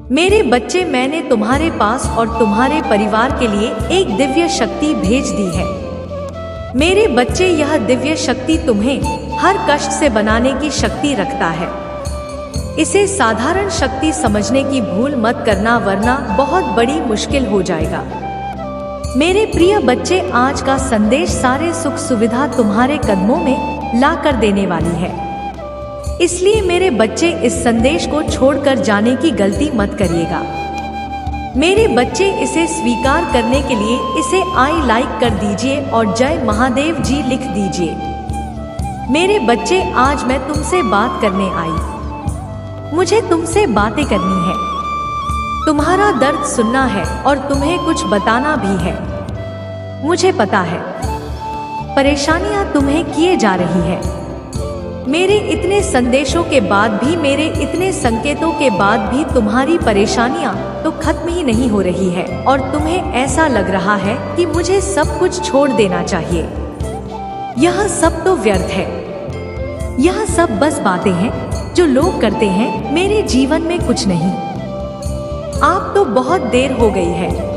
मेरे बच्चे, मैंने तुम्हारे पास और तुम्हारे परिवार के लिए एक दिव्य शक्ति भेज दी है। मेरे बच्चे, यह दिव्य शक्ति तुम्हें हर कष्ट से बनाने की शक्ति रखता है। इसे साधारण शक्ति समझने की भूल मत करना, वरना बहुत बड़ी मुश्किल हो जाएगा। मेरे प्रिय बच्चे, आज का संदेश सारे सुख सुविधा तुम्हारे कदमों में ला कर देने वाली है। इसलिए मेरे बच्चे, इस संदेश को छोड़कर जाने की गलती मत करिएगा। मेरे बच्चे, इसे स्वीकार करने के लिए इसे आई लाइक कर दीजिए और जय महादेव जी लिख दीजिए। मेरे बच्चे, आज मैं तुमसे बात करने आई। मुझे तुमसे बातें करनी है, तुम्हारा दर्द सुनना है और तुम्हें कुछ बताना भी है। मुझे पता है परेशानियां तुम्हें किए जा रही है। मेरे इतने संदेशों के बाद भी, मेरे इतने संकेतों के बाद भी तुम्हारी परेशानियां तो खत्म ही नहीं हो रही है और तुम्हें ऐसा लग रहा है कि मुझे सब कुछ छोड़ देना चाहिए। यह सब तो व्यर्थ है। यह सब बस बातें हैं जो लोग करते हैं, मेरे जीवन में कुछ नहीं। आप तो बहुत देर हो गई है।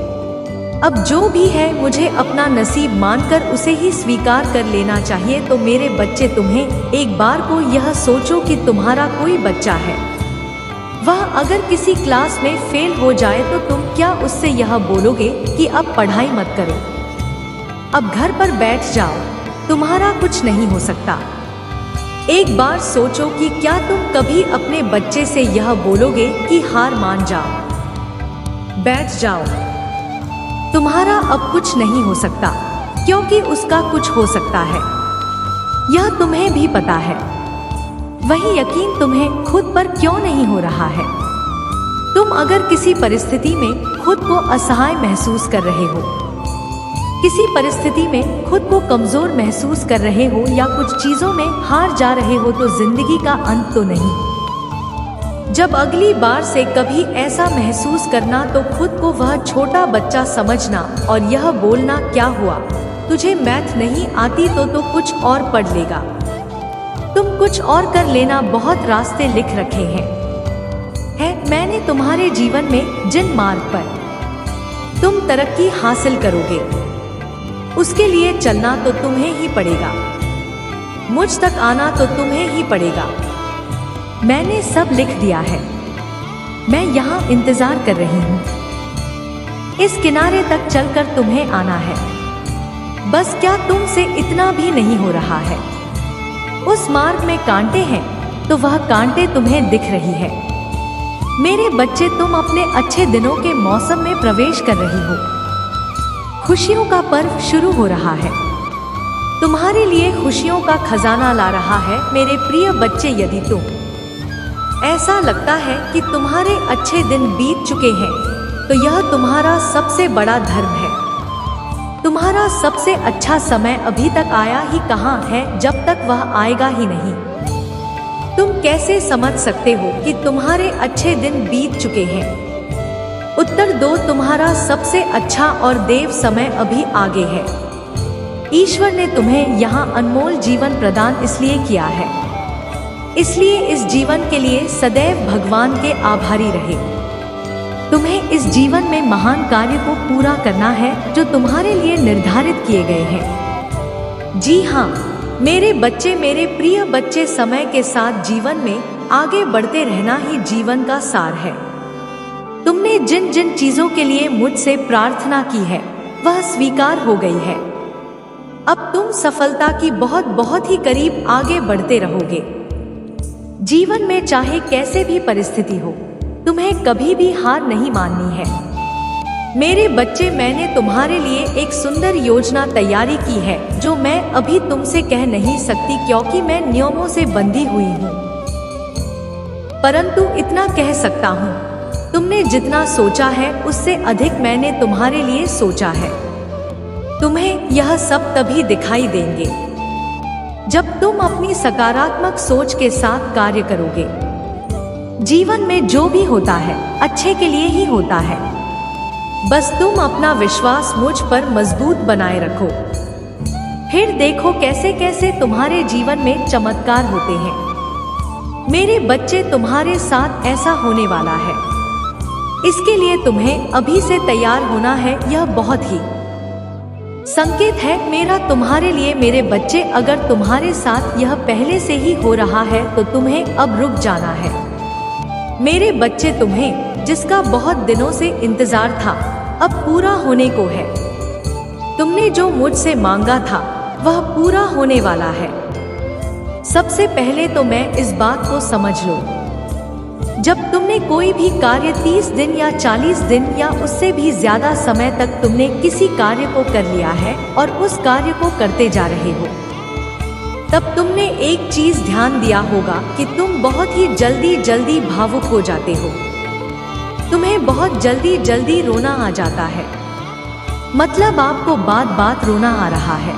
अब जो भी है मुझे अपना नसीब मानकर उसे ही स्वीकार कर लेना चाहिए। तो मेरे बच्चे, तुम्हें एक बार को यह सोचो कि तुम्हारा कोई बच्चा है, वह अगर किसी क्लास में फेल हो जाए तो तुम क्या उससे यह बोलोगे कि अब पढ़ाई मत करो, अब घर पर बैठ जाओ, तुम्हारा कुछ नहीं हो सकता। एक बार सोचो कि क्या तुम कभी अपने बच्चे से यह बोलोगे कि हार मान जाओ, बैठ जाओ, तुम्हारा अब कुछ नहीं हो सकता, क्योंकि उसका कुछ हो सकता है। यह तुम्हें भी पता है। वही यकीन तुम्हें खुद पर क्यों नहीं हो रहा है? तुम अगर किसी परिस्थिति में खुद को असहाय महसूस कर रहे हो, किसी परिस्थिति में खुद को कमजोर महसूस कर रहे हो या कुछ चीजों में हार जा रहे हो, तो जिंदगी का अंत तो नहीं। जब अगली बार से कभी ऐसा महसूस करना तो खुद को वह छोटा बच्चा समझना और यह बोलना, क्या हुआ, तुझे मैथ नहीं आती तो कुछ और पढ़ लेगा, तुम कुछ और कर लेना। बहुत रास्ते लिख रखे हैं मैंने तुम्हारे जीवन में। जिन मार्ग पर तुम तरक्की हासिल करोगे, उसके लिए चलना तो तुम्हें ही पड़ेगा। मुझ तक आना तो तुम्हें ही पड़ेगा। मैंने सब लिख दिया है। मैं यहाँ इंतजार कर रही हूँ। इस किनारे तक चलकर तुम्हें आना है। बस क्या तुमसे इतना भी नहीं हो रहा है? उस मार्ग में कांटे हैं तो वह कांटे तुम्हें दिख रही है। मेरे बच्चे, तुम अपने अच्छे दिनों के मौसम में प्रवेश कर रही हो। खुशियों का पर्व शुरू हो रहा है। तुम्हारे लिए खुशियों का खजाना ला रहा है। मेरे प्रिय बच्चे, यदि तुम ऐसा लगता है कि तुम्हारे अच्छे दिन बीत चुके हैं, तो यह तुम्हारा सबसे बड़ा धर्म है। तुम्हारा सबसे अच्छा समय अभी तक आया ही कहाँ है, जब तक वह आएगा ही नहीं। तुम कैसे समझ सकते हो कि तुम्हारे अच्छे दिन बीत चुके हैं? उत्तर दो, तुम्हारा सबसे अच्छा और देव समय अभी आगे है। ईश्वर ने तुम्हें यहाँ अनमोल जीवन प्रदान इसलिए किया है, इसलिए इस जीवन के लिए सदैव भगवान के आभारी रहे। तुम्हें इस जीवन में महान कार्य को पूरा करना है जो तुम्हारे लिए निर्धारित किए गए हैं। जी हाँ मेरे बच्चे, मेरे प्रिय बच्चे, समय के साथ जीवन में आगे बढ़ते रहना ही जीवन का सार है। तुमने जिन जिन चीजों के लिए मुझसे प्रार्थना की है, वह स्वीकार हो गई है। अब तुम सफलता की बहुत ही करीब आगे बढ़ते रहोगे। जीवन में चाहे कैसे भी परिस्थिति हो, तुम्हें कभी भी हार नहीं माननी है। मेरे बच्चे, मैंने तुम्हारे लिए एक सुंदर योजना तैयारी की है जो मैं अभी तुमसे कह नहीं सकती, क्योंकि मैं नियमों से बंधी हुई हूँ। परंतु इतना कह सकता हूँ, तुमने जितना सोचा है उससे अधिक मैंने तुम्हारे लिए सोचा है। तुम्हें यह सब तभी दिखाई देंगे जब तुम अपनी सकारात्मक सोच के साथ कार्य करोगे। जीवन में जो भी होता है अच्छे के लिए ही होता है। बस तुम अपना विश्वास मुझ पर मजबूत बनाए रखो, फिर देखो कैसे कैसे तुम्हारे जीवन में चमत्कार होते हैं। मेरे बच्चे, तुम्हारे साथ ऐसा होने वाला है। इसके लिए तुम्हें अभी से तैयार होना है। यह बहुत ही संकेत है मेरा तुम्हारे लिए मेरे बच्चे। अगर तुम्हारे साथ यह पहले से ही हो रहा है तो तुम्हें अब रुक जाना है। मेरे बच्चे, तुम्हें जिसका बहुत दिनों से इंतजार था अब पूरा होने को है। तुमने जो मुझसे मांगा था वह पूरा होने वाला है। सबसे पहले तो मैं इस बात को समझ लो, जब तुमने कोई भी कार्य 30 दिन या 40 दिन या उससे भी ज्यादा समय तक तुमने किसी कार्य को कर लिया है और उस कार्य को करते जा रहे हो, तब तुमने एक चीज ध्यान दिया होगा कि तुम बहुत ही जल्दी भावुक हो जाते हो। तुम्हें बहुत जल्दी रोना आ जाता है। मतलब आपको बात रोना आ रहा है।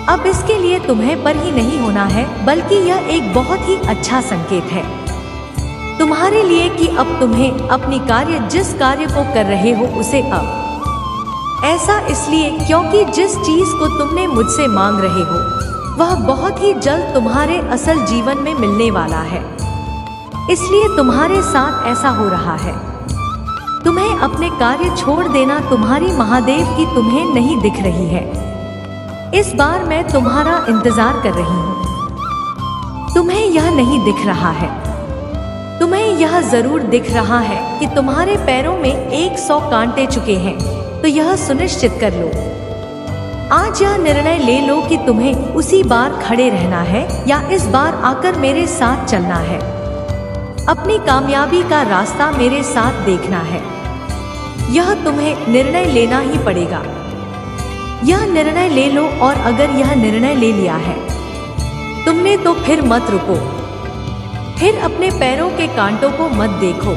अब इसके लिए तुम्हें पर ही नहीं होना है, बल्कि यह एक बहुत ही अच्छा संकेत है तुम्हारे लिए कि अब तुम्हें अपनी कार्य जिस कार्य को कर रहे हो उसे अब ऐसा इसलिए क्योंकि जिस चीज को तुमने मुझसे मांग रहे हो वह बहुत ही जल्द तुम्हारे असल जीवन में मिलने वाला है। इसलिए तुम्हारे साथ ऐसा हो रहा है। तुम्हें अपने कार्य छोड़ देना तुम्हारी महादेव की तुम्हें नहीं दिख रही है। इस बार मैं तुम्हारा इंतजार कर रही हूँ। तुम्हें यह नहीं दिख रहा है। तुम्हें यह जरूर दिख रहा है कि तुम्हारे पैरों में 100 कांटे चुके हैं। तो यह सुनिश्चित कर लो, आज यह निर्णय ले लो कि तुम्हें उसी बार खड़े रहना है या इस बार आकर मेरे साथ चलना है। अपनी कामयाबी का रास्ता मेरे साथ देखना है। यह तुम्हें निर्णय लेना ही पड़ेगा। यह निर्णय ले लो, और अगर यह निर्णय ले लिया है तुमने तो फिर मत रुको। फिर अपने पैरों के कांटों को मत देखो।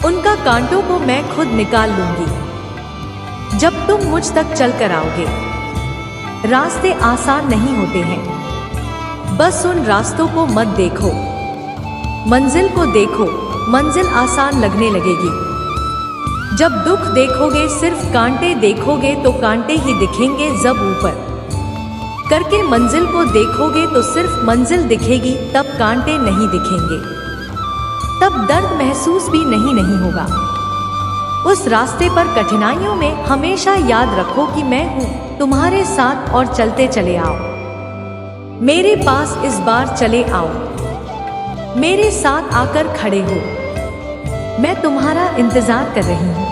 उनका कांटों को मैं खुद निकाल लूंगी जब तुम मुझ तक चल कर आओगे। रास्ते आसान नहीं होते हैं, बस उन रास्तों को मत देखो, मंजिल को देखो। मंजिल आसान लगने लगेगी। जब दुख देखोगे, सिर्फ कांटे देखोगे तो कांटे ही दिखेंगे। जब ऊपर करके मंजिल को देखोगे तो सिर्फ मंजिल दिखेगी, तब कांटे नहीं दिखेंगे। तब दर्द महसूस भी नहीं होगा। उस रास्ते पर कठिनाइयों में हमेशा याद रखो कि मैं हूँ तुम्हारे साथ, और चलते चले आओ। मेरे पास इस बार चले आओ। मेरे साथ आकर खड़े हो। मैं तुम्हारा इंतजार कर रही हूँ।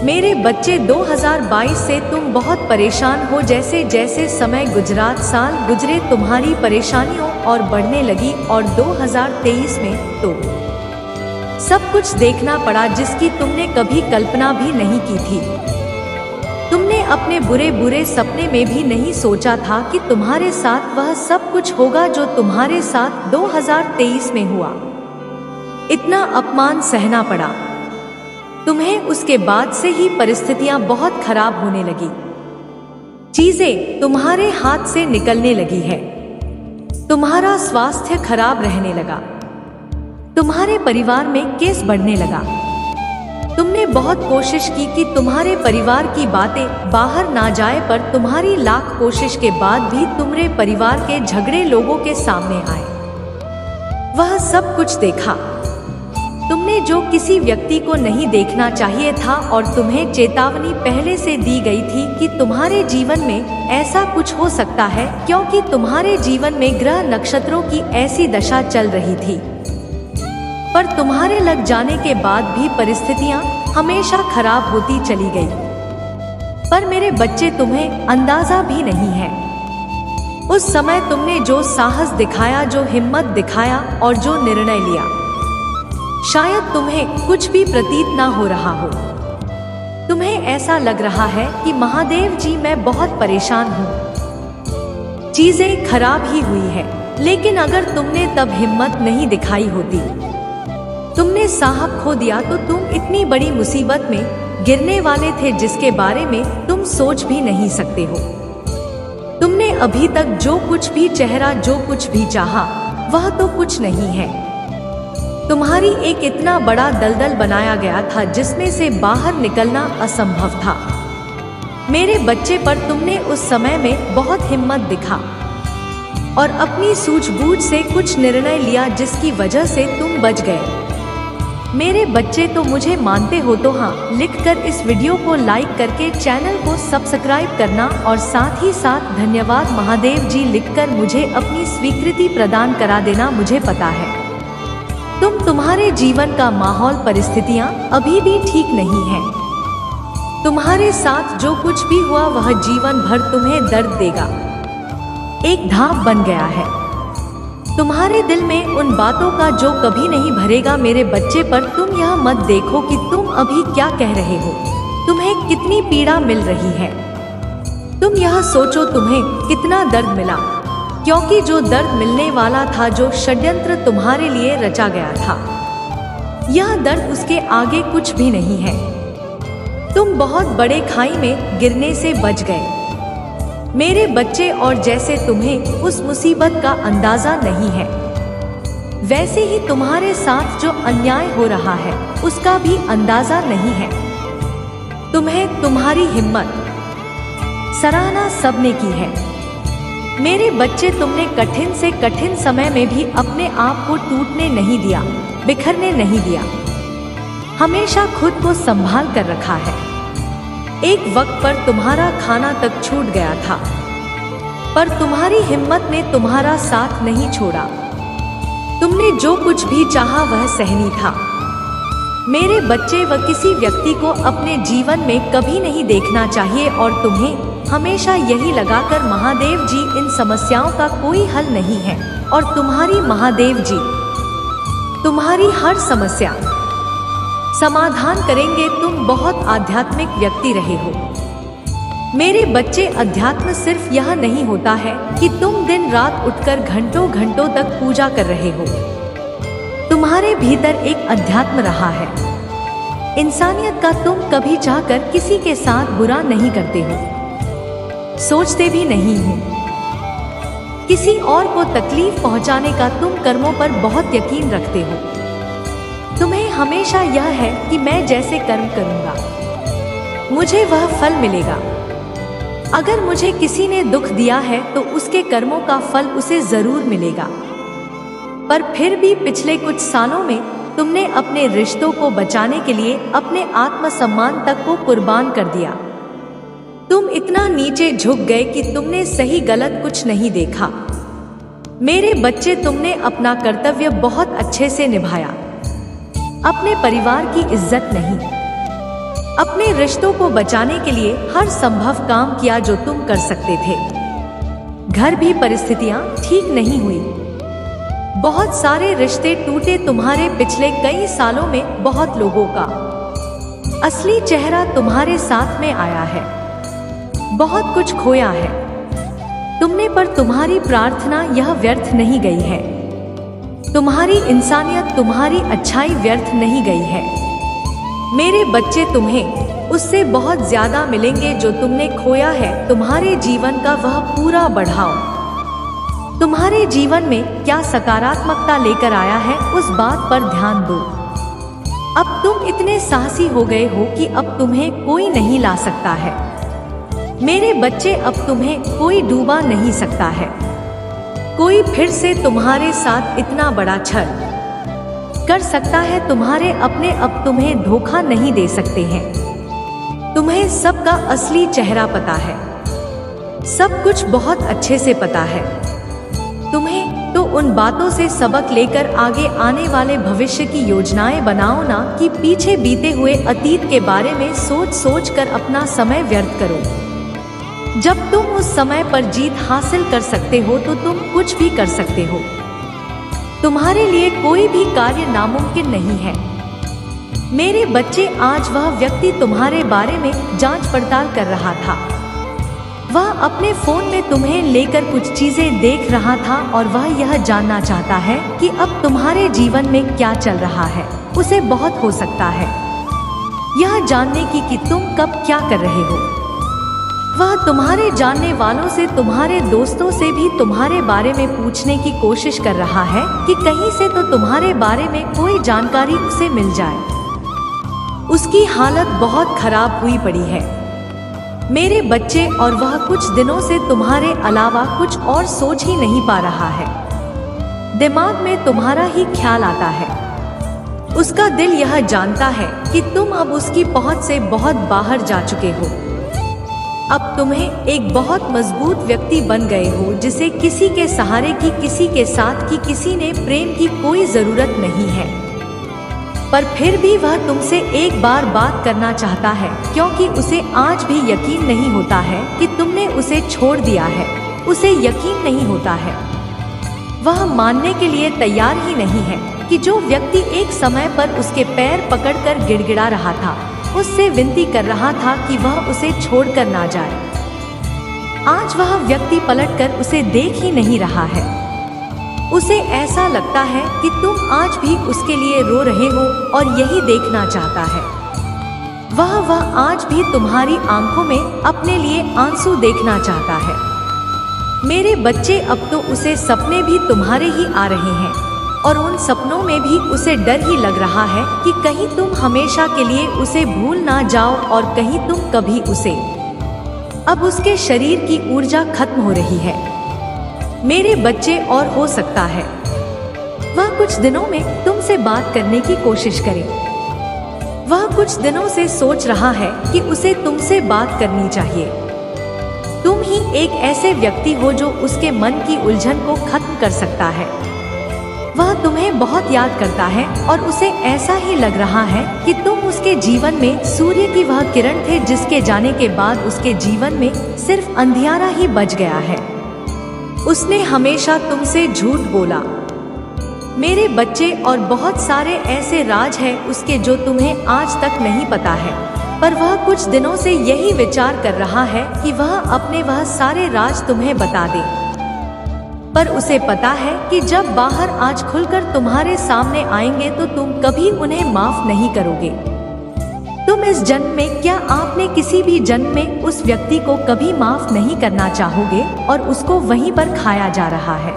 मेरे बच्चे, 2022 से तुम बहुत परेशान हो। जैसे जैसे समय गुजरात, साल गुजरे, तुम्हारी परेशानियों और बढ़ने लगी, और 2023 में तो सब कुछ देखना पड़ा जिसकी तुमने कभी कल्पना भी नहीं की थी। तुमने अपने बुरे सपने में भी नहीं सोचा था कि तुम्हारे साथ वह सब कुछ होगा जो तुम्हारे साथ 2023 में हुआ। इतना अपमान सहना पड़ा तुम्हें। उसके बाद से ही परिस्थितियां बहुत खराब होने लगी। चीजें तुम्हारे हाथ से निकलने लगी है। तुम्हारा स्वास्थ्य खराब रहने लगा। तुम्हारे परिवार में केस बढ़ने लगा। तुमने बहुत कोशिश की कि तुम्हारे परिवार की बातें बाहर ना जाए, पर तुम्हारी लाख कोशिश के बाद भी तुम्हारे परिवार के झगड़े लोगों के सामने आए। वह सब कुछ देखा तुमने जो किसी व्यक्ति को नहीं देखना चाहिए था, और तुम्हें चेतावनी पहले से दी गई थी कि तुम्हारे जीवन में ऐसा कुछ हो सकता है, क्योंकि तुम्हारे जीवन में ग्रह नक्षत्रों की ऐसी दशा चल रही थी। पर तुम्हारे लग जाने के बाद भी परिस्थितियां हमेशा खराब होती चली गई। पर मेरे बच्चे, तुम्हें अंदाजा भी नहीं है उस समय तुमने जो साहस दिखाया, जो हिम्मत दिखाया और जो निर्णय लिया। शायद तुम्हें कुछ भी प्रतीत ना हो रहा हो। तुम्हें ऐसा लग रहा है कि महादेव जी, मैं बहुत परेशान हूँ, चीजें खराब ही हुई है। लेकिन अगर तुमने तब हिम्मत नहीं दिखाई होती, तुमने साहब खो दिया, तो तुम इतनी बड़ी मुसीबत में गिरने वाले थे जिसके बारे में तुम सोच भी नहीं सकते हो। तुमने अभी तक जो कुछ भी चेहरा, जो कुछ भी चाहा, वह तो कुछ नहीं है। तुम्हारी एक इतना बड़ा दलदल बनाया गया था जिसमें से बाहर निकलना असंभव था। मेरे बच्चे, पर तुमने उस समय में बहुत हिम्मत दिखा और अपनी सूझबूझ से कुछ निर्णय लिया जिसकी वजह से तुम बच गए। मेरे बच्चे तो मुझे मानते हो तो हाँ लिखकर इस वीडियो को लाइक करके चैनल को सब्सक्राइब करना और साथ ही साथ धन्यवाद महादेव जी लिखकर मुझे अपनी स्वीकृति प्रदान करा देना। मुझे पता है तुम्हारे जीवन का माहौल परिस्थितियाँ अभी भी ठीक नहीं है। तुम्हारे साथ जो कुछ भी हुआ वह जीवन भर तुम्हें दर्द देगा, एक धाप बन गया है तुम्हारे दिल में उन बातों का जो कभी नहीं भरेगा। मेरे बच्चे पर तुम यह मत देखो कि तुम अभी क्या कह रहे हो, तुम्हें कितनी पीड़ा मिल रही है। तुम यह सोचो तुम्हें कितना दर्द मिला, क्योंकि जो दर्द मिलने वाला था, जो षड्यंत्र तुम्हारे लिए रचा गया था, यह दर्द उसके आगे कुछ भी नहीं है। तुम बहुत बड़े खाई में गिरने से बच गए मेरे बच्चे, और जैसे तुम्हें उस मुसीबत का अंदाजा नहीं है, वैसे ही तुम्हारे साथ जो अन्याय हो रहा है उसका भी अंदाजा नहीं है। तुम्हें तुम्हारी हिम्मत सराहना सबने की है मेरे बच्चे। तुमने कठिन से कठिन समय में भी अपने आप को टूटने नहीं दिया, बिखरने नहीं दिया, हमेशा खुद को संभाल कर रखा है। एक वक्त पर तुम्हारा खाना तक छूट गया था, पर तुम्हारी हिम्मत ने तुम्हारा साथ नहीं छोड़ा। तुमने जो कुछ भी चाहा वह सहनीय था मेरे बच्चे। वह किसी व्यक्ति को अपने जीवन में कभी नहीं देखना चाहिए, और तुम्हें हमेशा यही लगाकर महादेव जी इन समस्याओं का कोई हल नहीं है, और तुम्हारी महादेव जी तुम्हारी हर समस्या समाधान करेंगे। तुम बहुत आध्यात्मिक व्यक्ति रहे हो मेरे बच्चे। अध्यात्म सिर्फ यह नहीं होता है कि तुम दिन रात उठकर घंटों घंटों तक पूजा कर रहे हो। तुम्हारे भीतर एक अध्यात्म रहा है, इंसानियत का। तुम कभी चाहकर किसी के साथ बुरा नहीं करते हो, सोचते भी नहीं हो। किसी और को तकलीफ पहुंचाने का तुम कर्मों पर बहुत यकीन रखते हो। तुम्हें हमेशा यह है कि मैं जैसे कर्म करूंगा मुझे वह फल मिलेगा। अगर मुझे किसी ने दुख दिया है तो उसके कर्मों का फल उसे जरूर मिलेगा। पर फिर भी पिछले कुछ सालों में तुमने अपने रिश्तों को बचाने के लिए अपने आत्मसम्मान तक को कुर्बान कर दिया। तुम इतना नीचे झुक गए कि तुमने सही गलत कुछ नहीं देखा मेरे बच्चे। तुमने अपना कर्तव्य बहुत अच्छे से निभाया, अपने परिवार की इज्जत नहीं, अपने रिश्तों को बचाने के लिए हर संभव काम किया जो तुम कर सकते थे। घर भी परिस्थितियां ठीक नहीं हुई, बहुत सारे रिश्ते टूटे। तुम्हारे पिछले कई सालों में बहुत लोगों का असली चेहरा तुम्हारे साथ में आया है, बहुत कुछ खोया है तुमने, पर तुम्हारी प्रार्थना यह व्यर्थ नहीं गई है। तुम्हारी इंसानियत, तुम्हारी अच्छाई व्यर्थ नहीं गई है मेरे बच्चे। तुम्हें उससे बहुत ज्यादा मिलेंगे जो तुमने खोया है। तुम्हारे जीवन का वह पूरा बढ़ाओ तुम्हारे जीवन में क्या सकारात्मकता लेकर आया है, उस बात पर ध्यान दो। अब तुम इतने साहसी हो गए हो कि अब तुम्हें कोई नहीं ला सकता है मेरे बच्चे। अब तुम्हें कोई डूबा नहीं सकता है। कोई फिर से तुम्हारे साथ इतना बड़ा छल कर सकता है तुम्हारे अपने अब तुम्हें धोखा नहीं दे सकते हैं। तुम्हें सबका असली चेहरा पता है, सब कुछ बहुत अच्छे से पता है। तुम्हें तो उन बातों से सबक लेकर आगे आने वाले भविष्य की योजनाएं बनाओ, ना कि पीछे बीते हुए अतीत के बारे में सोच सोच कर अपना समय व्यर्थ करो। जब तुम उस समय पर जीत हासिल कर सकते हो तो तुम कुछ भी कर सकते हो। तुम्हारे लिए कोई भी कार्य नामुमकिन नहीं है मेरे बच्चे। आज वह व्यक्ति तुम्हारे बारे में जांच पड़ताल कर रहा था। वह अपने फोन में तुम्हें लेकर कुछ चीजें देख रहा था और वह यह जानना चाहता है कि अब तुम्हारे जीवन में क्या चल रहा है। उसे बहुत हो सकता है यह जानने की कि तुम कब क्या कर रहे हो। वह तुम्हारे जानने वालों से, तुम्हारे दोस्तों से भी तुम्हारे बारे में पूछने की कोशिश कर रहा है कि कहीं से तो तुम्हारे बारे में कोई जानकारी उसे मिल जाए। उसकी हालत बहुत खराब हुई पड़ी है मेरे बच्चे, और वह कुछ दिनों से तुम्हारे अलावा कुछ और सोच ही नहीं पा रहा है। दिमाग में तुम्हारा ही ख्याल आता है। उसका दिल यह जानता है कि तुम अब उसकी पहुंच से बहुत बाहर जा चुके हो। अब तुम्हें एक बहुत मजबूत व्यक्ति बन गए हो जिसे किसी के सहारे की, किसी के साथ की, किसी ने प्रेम की कोई जरूरत नहीं है। पर फिर भी वह तुमसे एक बार बात करना चाहता है, क्योंकि उसे आज भी यकीन नहीं होता है कि तुमने उसे छोड़ दिया है। उसे यकीन नहीं होता है, वह मानने के लिए तैयार ही नहीं है कि जो व्यक्ति एक समय पर उसके पैर पकड़कर गिड़गिड़ा रहा था, उससे विनती कर रहा था कि वह उसे छोड़कर ना जाए, आज वह व्यक्ति पलटकर उसे देख ही नहीं रहा है। उसे ऐसा लगता है कि तुम आज भी उसके लिए रो रहे हो और यही देखना चाहता है। वह आज भी तुम्हारी आंखों में अपने लिए आंसू देखना चाहता है। मेरे बच्चे, अब तो उसे सपने भी तुम्हारे ही आ रहे हैं और उन सपनों में भी उसे डर ही लग रहा है कि कहीं तुम हमेशा के लिए उसे भूल ना जाओ और कहीं तुम कभी उसे। अब उसके शरीर की ऊर्जा खत्म हो रही है मेरे बच्चे, और हो सकता है वह कुछ दिनों में तुमसे बात करने की कोशिश करे। वह कुछ दिनों से सोच रहा है कि उसे तुमसे बात करनी चाहिए। तुम ही एक ऐसे व्यक्ति हो जो उसके मन की उलझन को खत्म कर सकता है। वह तुम्हें बहुत याद करता है और उसे ऐसा ही लग रहा है कि तुम उसके जीवन में सूर्य की वह किरण थे जिसके जाने के बाद उसके जीवन में सिर्फ अंधियारा ही बच गया है। उसने हमेशा तुमसे झूठ बोला मेरे बच्चे, और बहुत सारे ऐसे राज हैं उसके जो तुम्हें आज तक नहीं पता है। पर वह कुछ दिनों से यही विचार कर रहा है कि वह अपने वह सारे राज तुम्हें बता दे। पर उसे पता है कि जब बाहर आज खुलकर तुम्हारे सामने आएंगे तो तुम कभी उन्हें माफ नहीं करोगे। तुम इस जन्म में, क्या आपने किसी भी जन्म में उस व्यक्ति को कभी माफ नहीं करना चाहोगे और उसको वहीं पर खाया जा रहा है।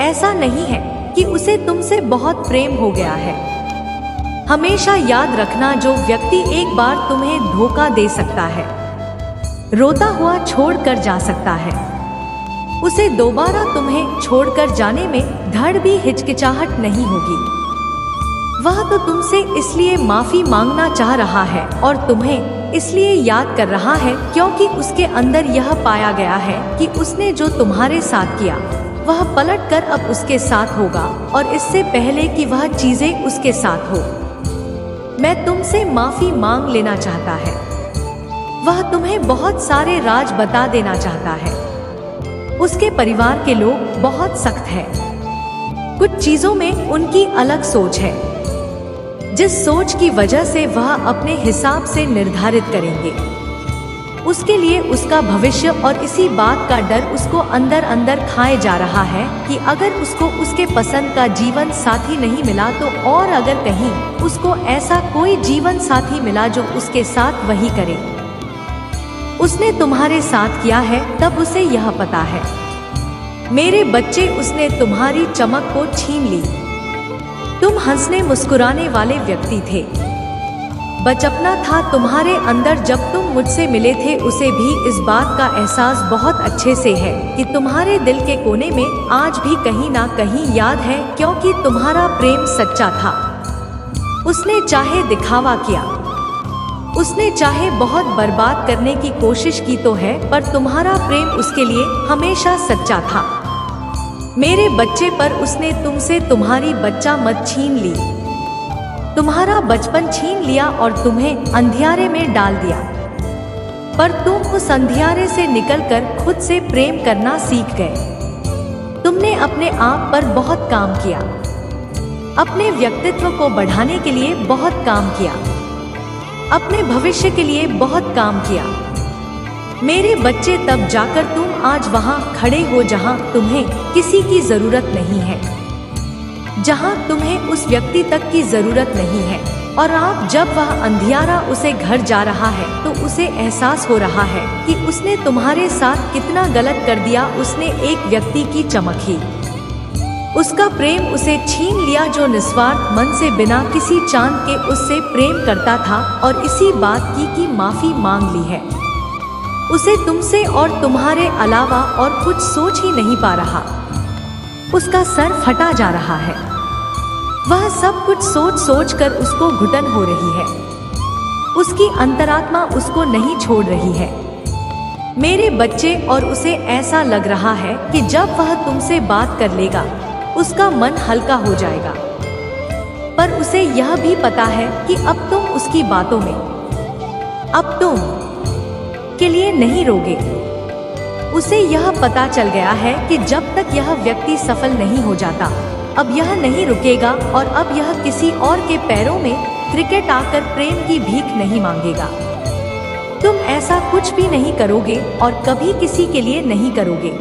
ऐसा नहीं है कि उसे तुमसे बहुत प्रेम हो गया है। हमेशा याद रखना, जो व्यक्ति एक बार तुम्हें धोखा दे सकता है, रोता हुआ छोड़कर जा सकता है, उसे दोबारा तुम्हें छोड़कर जाने में धड़ भी हिचकिचाहट नहीं होगी। वह तो तुमसे इसलिए माफी मांगना चाह रहा है और तुम्हें इसलिए याद कर रहा है क्योंकि उसके अंदर यह पाया गया है कि उसने जो तुम्हारे साथ किया वह पलटकर अब उसके साथ होगा, और इससे पहले कि वह चीजें उसके साथ हो, मैं तुमसे माफी मांग लेना चाहता है। वह तुम्हें बहुत सारे राज बता देना चाहता है। उसके परिवार के लोग बहुत सख्त हैं। कुछ चीजों में उनकी अलग सोच है, जिस सोच की वजह से वह अपने हिसाब से निर्धारित करेंगे उसके लिए उसका भविष्य, और इसी बात का डर उसको अंदर अंदर खाए जा रहा है कि अगर उसको उसके पसंद का जीवन साथी नहीं मिला तो, और अगर कहीं उसको ऐसा कोई जीवन साथी मिला जो उसके साथ वही करे उसने तुम्हारे साथ किया है, तब उसे यह पता है मेरे बच्चे, उसने तुम्हारी चमक को छीन ली। तुम हंसने मुस्कुराने वाले व्यक्ति थे। बचपना था तुम्हारे अंदर जब तुम मुझसे मिले थे। उसे भी इस बात का एहसास बहुत अच्छे से है कि तुम्हारे दिल के कोने में आज भी कहीं ना कहीं याद है, क्योंकि तुम्हारा प्रेम सच्चा था। उसने चाहे दिखावा किया, उसने चाहे बहुत बर्बाद करने की कोशिश की तो है, पर तुम्हारा प्रेम उसके लिए हमेशा सच्चा था मेरे बच्चे। पर उसने तुमसे तुम्हारी बच्चा मत छीन ली, तुम्हारा बचपन छीन लिया और तुम्हें अंधियारे में डाल दिया। पर तुम उस अंधियारे से निकलकर खुद से प्रेम करना सीख गए। तुमने अपने आप पर बहुत काम किया, अपने व्यक्तित्व को बढ़ाने के लिए बहुत काम किया, अपने भविष्य के लिए बहुत काम किया मेरे बच्चे। तब जाकर तुम आज वहां खड़े हो जहां तुम्हें किसी की जरूरत नहीं है, जहां तुम्हें उस व्यक्ति तक की जरूरत नहीं है। और आप जब वह अंधियारा उसे घर जा रहा है तो उसे एहसास हो रहा है कि उसने तुम्हारे साथ कितना गलत कर दिया। उसने एक व्यक्ति की चमक ही, उसका प्रेम उसे छीन लिया, जो निस्वार्थ मन से बिना किसी चांद के उससे प्रेम करता था, और इसी बात की माफी मांग ली है। उसे तुमसे और तुम्हारे अलावा और कुछ सोच ही नहीं पा रहा। उसका सर फटा जा रहा है। वह सब कुछ सोच सोच कर उसको घुटन हो रही है। उसकी अंतरात्मा उसको नहीं छोड़ रही है। मेरे बच्चे, और उसे ऐसा लग रहा है कि जब वह तुमसे बात कर लेगा उसका मन हल्का हो जाएगा। पर उसे यह भी पता है कि अब तुम उसकी बातों में अब तुम के लिए नहीं रोगे। उसे यह पता चल गया है कि जब तक यह व्यक्ति सफल नहीं हो जाता अब यह नहीं रुकेगा, और अब यह किसी और के पैरों में क्रिकेट आकर प्रेम की भीख नहीं मांगेगा। तुम ऐसा कुछ भी नहीं करोगे और कभी किसी के लिए नहीं करोगे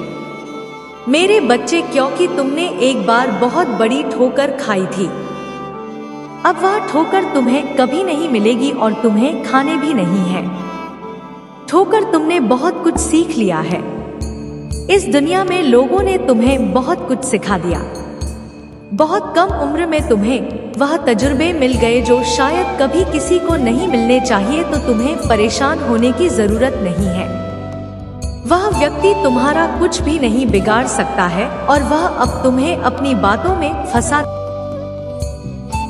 मेरे बच्चे, क्योंकि तुमने एक बार बहुत बड़ी ठोकर खाई थी। अब वह ठोकर तुम्हें कभी नहीं मिलेगी और तुम्हें खाने भी नहीं है। ठोकर तुमने बहुत कुछ सीख लिया है। इस दुनिया में लोगों ने तुम्हें बहुत कुछ सिखा दिया। बहुत कम उम्र में तुम्हें वह तजुर्बे मिल गए जो शायद कभी किसी को नहीं मिलने चाहिए, तो तुम्हें परेशान होने की जरूरत नहीं है। वह व्यक्ति तुम्हारा कुछ भी नहीं बिगाड़ सकता है और वह अब तुम्हें अपनी बातों में फंसा